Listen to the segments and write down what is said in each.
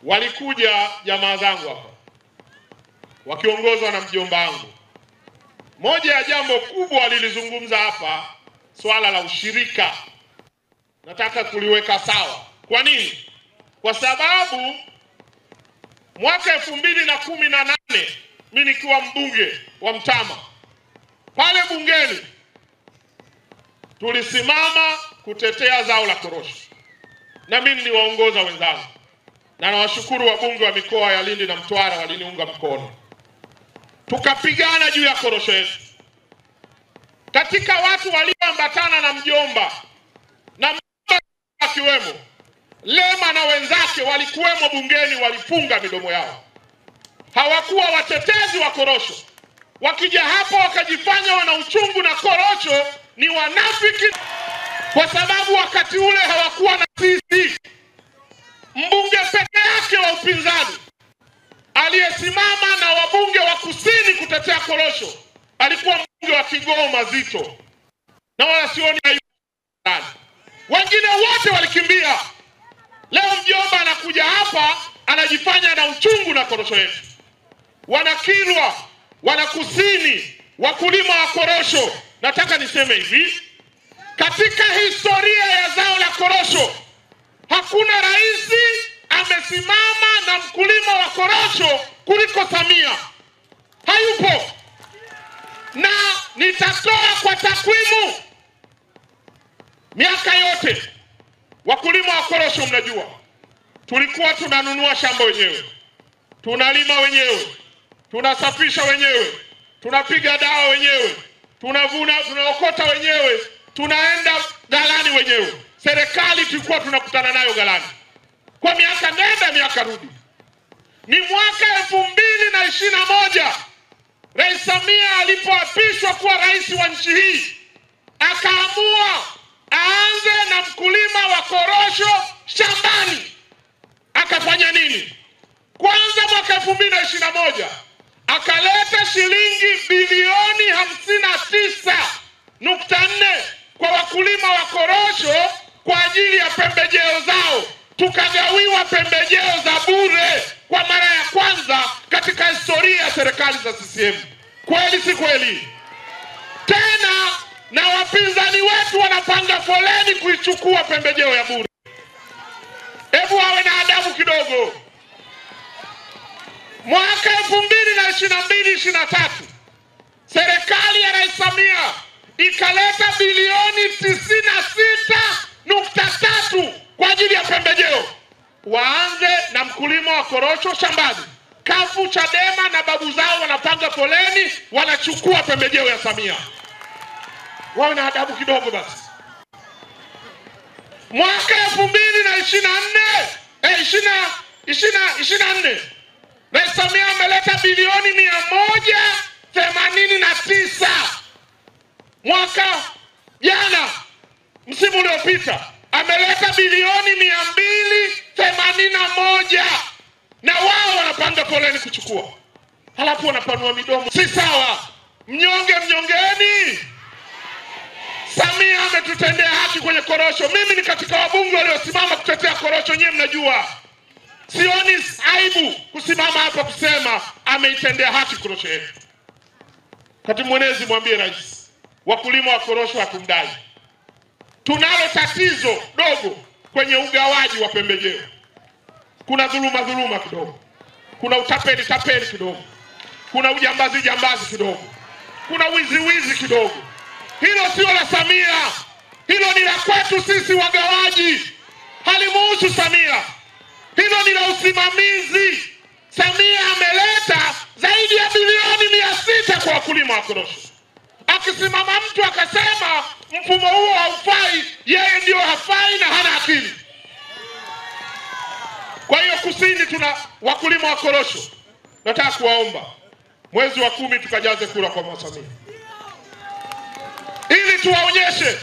walikuja jamaa zangu hapa wakiongozwa na mjomba wangu. Moja ya jambo kubwa walilizungumza hapa, swala la ushirika. Nataka kuliweka sawa. Kwa nini? Kwa sababu mwaka 2018 mimi nikiwa mbunge wa Mtama, pale bungeni tulisimama kutetea zao la korosho, na mimi niliwaongoza wenzangu, na nawashukuru wabunge wa mikoa ya Lindi na Mtwara waliniunga mkono. Tukapigana juu ya korosho yetu. Katika watu walioambatana na mjomba na akiwemo Lema na wenzake walikuwemo bungeni, walifunga midomo yao. Hawakuwa watetezi wa korosho. Wakija hapo wakajifanya wana uchungu na korosho, ni wanafiki, kwa sababu wakati ule hawakuwa na sisi. Mbunge peke yake wa upinzani aliyesimama na wabunge wa kusini kutetea korosho alikuwa mbunge wa Kigoma Zito, na wala sioni aibu. Wengine wote walikimbia. Leo mjomba anakuja hapa anajifanya na uchungu na korosho yetu. Wanakilwa, wanakusini, wakulima wa korosho. Nataka niseme hivi, katika historia ya zao la korosho hakuna rais amesimama na mkulima wa korosho kuliko Samia. Hayupo. Na nitatoa kwa takwimu, miaka yote wakulima wa korosho, mnajua tulikuwa tunanunua shamba wenyewe, tunalima wenyewe, tunasafisha wenyewe, tunapiga dawa wenyewe, tunavuna, tunaokota wenyewe, tunaenda galani wenyewe. Serikali tulikuwa tunakutana nayo galani kwa miaka nenda miaka rudi. Ni mwaka 2021 Rais Samia alipoapishwa kuwa rais wa nchi hii, akaamua aanze na mkulima wa korosho shambani. Akafanya nini? Kwanza mwaka 2021 akaleta shilingi bilioni 59.4 kwa wakulima wa korosho kwa ajili ya pembejeo zao. Tukagawiwa pembejeo za bure kwa mara ya kwanza katika historia ya serikali za CCM. Kweli si kweli? Tena na wapinzani wetu wanapanga foleni kuichukua pembejeo ya bure. Hebu wawe na adabu kidogo. Mwaka 2022-2023 serikali ya Rais Samia ikaleta bilioni 96.3 kwa ajili ya pembejeo. Waanze na mkulima wa korosho shambani. Kafu, Chadema na babu zao wanapanga foleni, wanachukua pembejeo ya Samia. Wawe na adabu kidogo basi. Mwaka 2024 Rais Samia ameleta bilioni 189. Mwaka jana, msimu uliopita, ameleta bilioni 281, na wao wanapanga foleni kuchukua. Halafu wanapanua midomo. Si sawa. Mnyonge mnyongeni. Samia ametutendea haki kwenye korosho. Mimi ni katika wabunge waliosimama kutetea korosho, nyewe mnajua. Sioni aibu kusimama hapa kusema ameitendea haki korosho yetu. Katibu mwenezi, mwambie rais, wakulima wa korosho hatumdai. Tunalo tatizo dogo kwenye ugawaji wa pembejeo. Kuna dhuluma kidogo. Kuna utapeli kidogo. Kuna ujambazi kidogo. Kuna wizi kidogo. Hilo sio la Samia. Hilo ni la kwetu sisi wagawaji. Halimuhusu Samia. Hilo ni la usimamizi. Samia ameleta zaidi ya bilioni 600 kwa wakulima wa korosho. Akisimama mtu akasema mfumo huo haufai, yeye ndio hafai na hana akili. Kwa hiyo kusini tuna wakulima wa korosho. Nataka kuwaomba mwezi wa 10 tukajaze kura kwa Mama Samia, ili tuwaonyeshe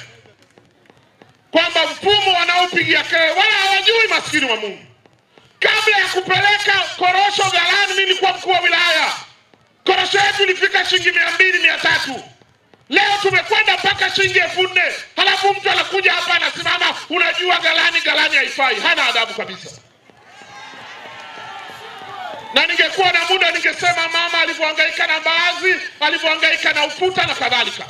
kwamba mfumo wanaopigia kelele wala hawajui maskini wa Mungu. Kabla ya kupeleka korosho galani, mimi nilikuwa mkuu wa wilaya. Korosho yetu ilifika shilingi 200-300. Leo tumekwenda mpaka shilingi 4000. Halafu mtu anakuja hapa anasimama, unajua galani haifai. Hana adabu kabisa. Na ningekuwa na muda ningesema mama alivyohangaika na mbaazi, alivyohangaika na ufuta na kadhalika.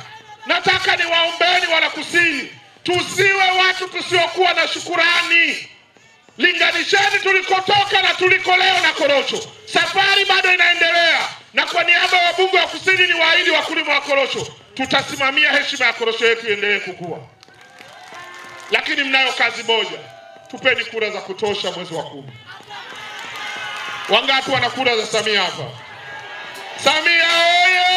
Nataka niwaombeni Wanakusini, tusiwe watu tusiokuwa na shukurani. Linganisheni tulikotoka na tuliko leo na korosho. Safari bado inaendelea, na kwa niaba ya wabunge wa Kusini ni waahidi wakulima wa korosho, tutasimamia heshima ya korosho yetu iendelee kukua. Lakini mnayo kazi moja, tupeni kura za kutosha mwezi wa 10. Wangapi wana kura za Samia hapa? Samia oye!